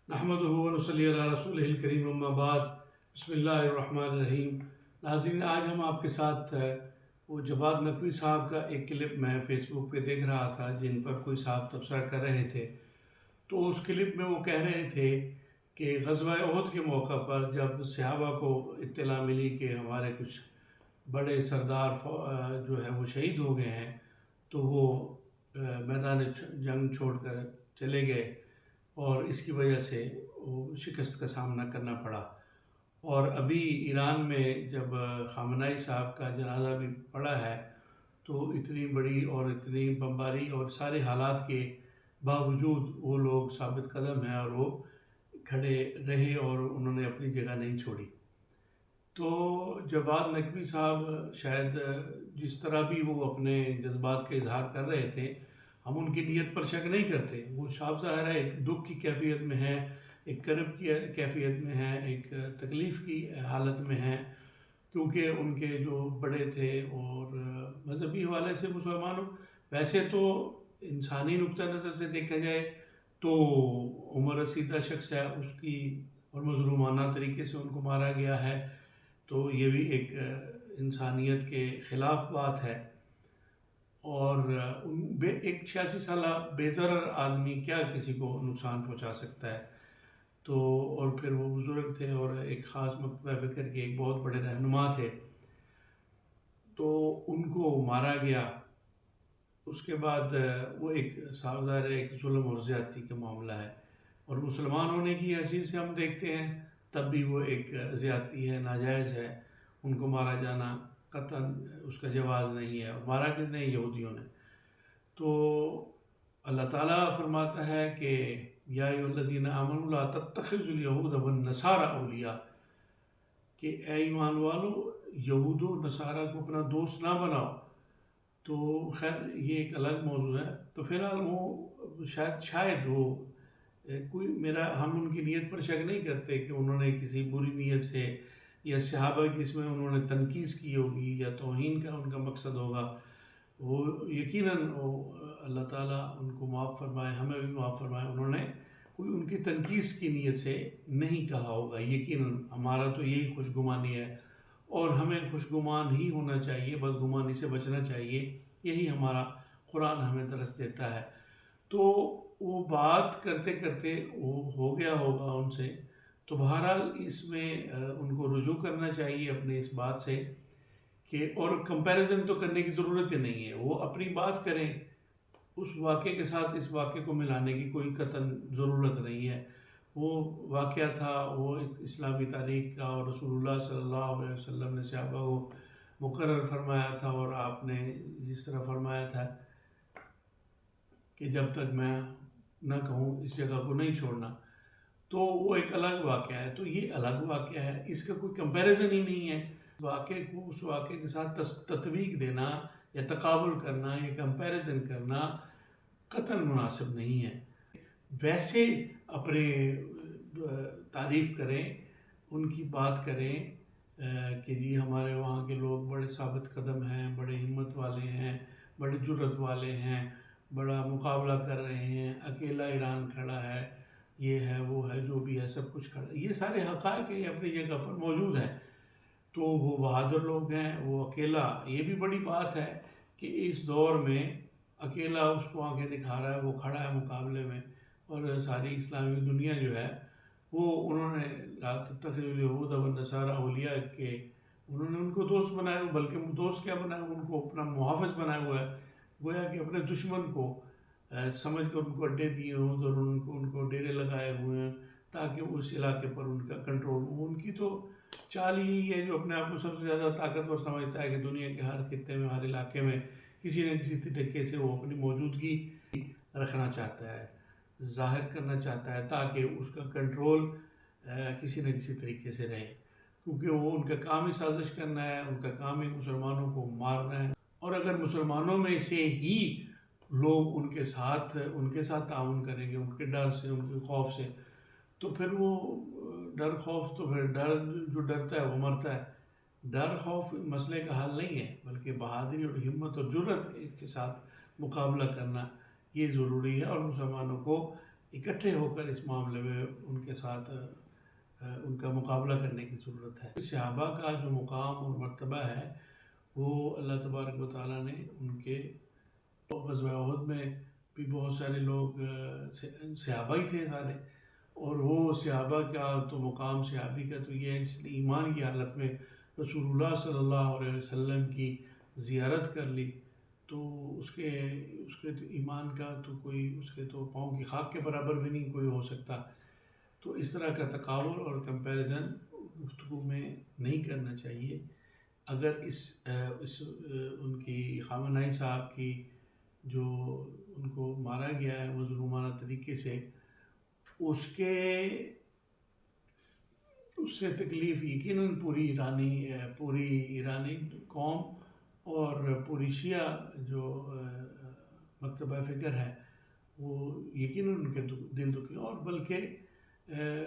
نحمدہ و نصلی علی رسولہ الکریم اما بعد بسم اللہ الرحمن الرحیم۔ ناظرین، آج ہم آپ کے ساتھ وہ جواد نقوی صاحب کا ایک کلپ میں فیس بک پہ دیکھ رہا تھا جن پر کوئی صاحب تبصرہ کر رہے تھے۔ تو اس کلپ میں وہ کہہ رہے تھے کہ غزوہ احد کے موقع پر جب صحابہ کو اطلاع ملی کہ ہمارے کچھ بڑے سردار جو ہے وہ شہید ہو گئے ہیں تو وہ میدان جنگ چھوڑ کر چلے گئے اور اس کی وجہ سے وہ شکست کا سامنا کرنا پڑا۔ اور ابھی ایران میں جب خامنہئی صاحب کا جنازہ بھی پڑا ہے تو اتنی بڑی اور اتنی بمباری اور سارے حالات کے باوجود وہ لوگ ثابت قدم ہیں اور وہ کھڑے رہے اور انہوں نے اپنی جگہ نہیں چھوڑی۔ تو جواد نقوی صاحب شاید جس طرح بھی وہ اپنے جذبات کا اظہار کر رہے تھے، ہم ان کی نیت پر شک نہیں کرتے۔ وہ صاف ظاہر ہے ایک دکھ کی کیفیت میں ہے، ایک کرب کی کیفیت میں ہے، ایک تکلیف کی حالت میں ہے، کیونکہ ان کے جو بڑے تھے اور مذہبی حوالے سے مسلمانوں، ویسے تو انسانی نقطہ نظر سے دیکھا جائے تو عمر رسیدہ شخص ہے، اس کی اور مظلومانہ طریقے سے ان کو مارا گیا ہے، تو یہ بھی ایک انسانیت کے خلاف بات ہے۔ اور ایک 86 سالہ بے ضرر آدمی کیا کسی کو نقصان پہنچا سکتا ہے؟ تو اور پھر وہ بزرگ تھے اور ایک خاص مکتبہ فکر کے ایک بہت بڑے رہنما تھے، تو ان کو مارا گیا۔ اس کے بعد وہ ایک ظاہر ایک ظلم اور زیادتی کا معاملہ ہے، اور مسلمان ہونے کی حیثیت سے ہم دیکھتے ہیں تب بھی وہ ایک زیادتی ہے، ناجائز ہے۔ ان کو مارا جانا قطعاً اس کا جواز نہیں ہے، مارا کس نے؟ یہودیوں نے۔ تو اللہ تعالیٰ فرماتا ہے کہ یا ایھا الذین آمنوا لا تتخذوا اليہود والنصارى اولیاء، کہ اے ایمان والو یہود و نصارہ کو اپنا دوست نہ بناؤ۔ تو خیر یہ ایک الگ موضوع ہے۔ تو فی الحال وہ شاید وہ کوئی ہم ان کی نیت پر شک نہیں کرتے کہ انہوں نے کسی بری نیت سے یا صحابہ کی اس میں انہوں نے تنقید کی ہوگی یا توہین کا ان کا مقصد ہوگا۔ وہ یقیناً اللہ تعالیٰ ان کو معاف فرمائے، ہمیں بھی معاف فرمائے، انہوں نے کوئی ان کی تنقید کی نیت سے نہیں کہا ہوگا۔ یقیناً ہمارا تو یہی خوشگمانی ہے اور ہمیں خوشگمان ہی ہونا چاہیے، بدگمانی سے بچنا چاہیے، یہی ہمارا قرآن ہمیں درس دیتا ہے۔ تو وہ بات کرتے کرتے وہ ہو گیا ہوگا ان سے، تو بہرحال اس میں ان کو رجوع کرنا چاہیے اپنے اس بات سے کہ، اور کمپیریزن تو کرنے کی ضرورت ہی نہیں ہے، وہ اپنی بات کریں، اس واقعے کے ساتھ اس واقعے کو ملانے کی کوئی قطعاً ضرورت نہیں ہے۔ وہ واقعہ تھا، وہ ایک اسلامی تاریخ کا، اور رسول اللہ صلی اللہ علیہ وسلم نے صحابہ کو مقرر فرمایا تھا، اور آپ نے جس طرح فرمایا تھا کہ جب تک میں نہ کہوں اس جگہ کو نہیں چھوڑنا، تو وہ ایک الگ واقعہ ہے۔ تو یہ الگ واقعہ ہے، اس کا کوئی کمپیریزن ہی نہیں ہے۔ واقعے کو اس واقعے کے ساتھ تطبیق دینا یا تقابل کرنا یا کمپیریزن کرنا قطعاً مناسب نہیں ہے۔ ویسے اپنے تعریف کریں، ان کی بات کریں کہ جی ہمارے وہاں کے لوگ بڑے ثابت قدم ہیں، بڑے ہمت والے ہیں، بڑے جرأت والے ہیں، بڑا مقابلہ کر رہے ہیں، اکیلا ایران کھڑا ہے، یہ ہے وہ ہے، جو بھی ہے سب کچھ کھڑا ہے، یہ سارے حقائق یہ اپنی جگہ پر موجود ہیں۔ تو وہ بہادر لوگ ہیں، وہ اکیلا، یہ بھی بڑی بات ہے کہ اس دور میں اکیلا اس کو آنکھیں دکھا رہا ہے، وہ کھڑا ہے مقابلے میں، اور ساری اسلامی دنیا جو ہے وہ انہوں نے لا تتخذوا اليہود والنصارى اولیاء کے، انہوں نے ان کو دوست بنایا، بلکہ دوست کیا بنایا، ان کو اپنا محافظ بنایا ہوا ہے، گویا کہ اپنے دشمن کو سمجھ کر ان کو اڈے دیے ہوں اور ان کو ڈیرے لگائے ہوئے ہیں تاکہ اس علاقے پر ان کا کنٹرول ہو۔ ان کی تو چال ہی ہے، جو اپنے آپ کو سب سے زیادہ طاقتور سمجھتا ہے کہ دنیا کے ہر خطے میں، ہر علاقے میں کسی نہ کسی طریقے سے وہ اپنی موجودگی رکھنا چاہتا ہے، ظاہر کرنا چاہتا ہے، تاکہ اس کا کنٹرول کسی نہ کسی طریقے سے رہے، کیونکہ وہ ان کا کام ہی سازش کرنا ہے، ان کا کام ہی مسلمانوں کو مارنا ہے۔ اور اگر مسلمانوں میں سے ہی لوگ ان کے ساتھ تعاون کریں گے، ان کے ڈر سے، ان کے خوف سے، تو پھر وہ ڈر خوف، تو پھر جو ڈرتا ہے وہ مرتا ہے۔ ڈر خوف مسئلے کا حل نہیں ہے، بلکہ بہادری اور ہمت اور جرأت کے ساتھ مقابلہ کرنا یہ ضروری ہے، اور مسلمانوں کو اکٹھے ہو کر اس معاملے میں ان کے ساتھ ان کا مقابلہ کرنے کی ضرورت ہے۔ صحابہ کا جو مقام اور مرتبہ ہے وہ اللہ تبارک و تعالیٰ نے ان کے غزوہ احد میں بھی بہت سارے لوگ صحابہ ہی تھے سارے، اور وہ صحابہ کا تو مقام صحابی کا تو یہ ہے جس نے ایمان کی حالت میں رسول اللہ صلی اللہ علیہ وسلم کی زیارت کر لی، تو اس کے تو ایمان کا تو کوئی اس کے تو پاؤں کی خاک کے برابر بھی نہیں کوئی ہو سکتا۔ تو اس طرح کا تقابل اور کمپیریزن گفتگو میں نہیں کرنا چاہیے۔ اگر ان کی خامنہئی صاحب کی جو ان کو مارا گیا ہے وہ ظلمانہ طریقے سے، اس سے تکلیف یقیناً پوری ایرانی قوم اور پوری شیعہ جو مکتبہ فکر ہے وہ یقیناً ان کے دل دکھے، اور بلکہ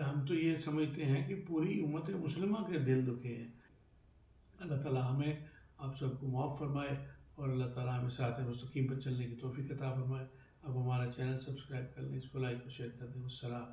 ہم تو یہ سمجھتے ہیں کہ پوری امت مسلمہ کے دل دکھے ہیں۔ اللہ تعالیٰ ہمیں آپ سب کو معاف فرمائے اور اللہ تعالیٰ ہمیں صراط مستقیم پر چلنے کی توفیق عطا فرمائے۔ اب ہمارا چینل سبسکرائب کر لیں، اس کو لائک اور شیئر کر دیں۔ السلام۔